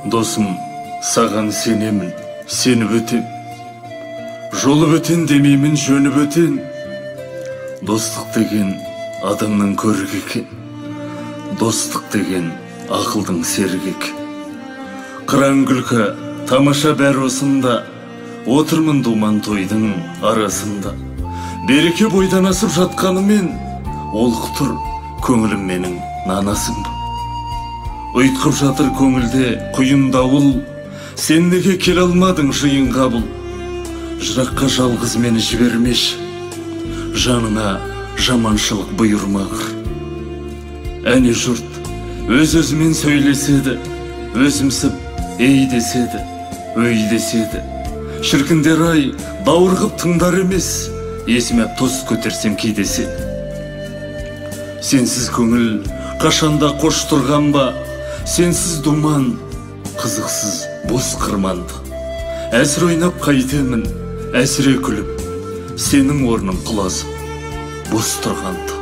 Досым, саған сенемін, сеніп өтем. Жолы өтен демеймін, жөніп өтен. Достық деген адамның көрігі екен. Достық деген ақылдың серігі екен. Қыран күлкі, тамаша бәрі осында. Отырмын думан тойдың арасында. Береке бойдан асып жатқанымен, олық тұр көңілім менің нанасың ба. Ұйтқып жатыр көңілде құйын дауыл. Сен неге келе алмадың жиынға бұл? Жыраққа жалғыз мені жібермеші, жаныңа жаманшылық бұйырмағыр. Әне жұрт өз-өзімен сөйлеседі, өзімсіп ей деседі, өй деседі. Шіркіндер ай, даурығып тыңдар емес, есіме тоз көтерсем кей деседі. Сенсіз көңіл қашанда қош тұрған ба? Сенсіз думан, қызықсыз бос қырманды. Әсір ойнап қайтемін, әсіре күліп, сенің орның құлазып, бос тұрғанды.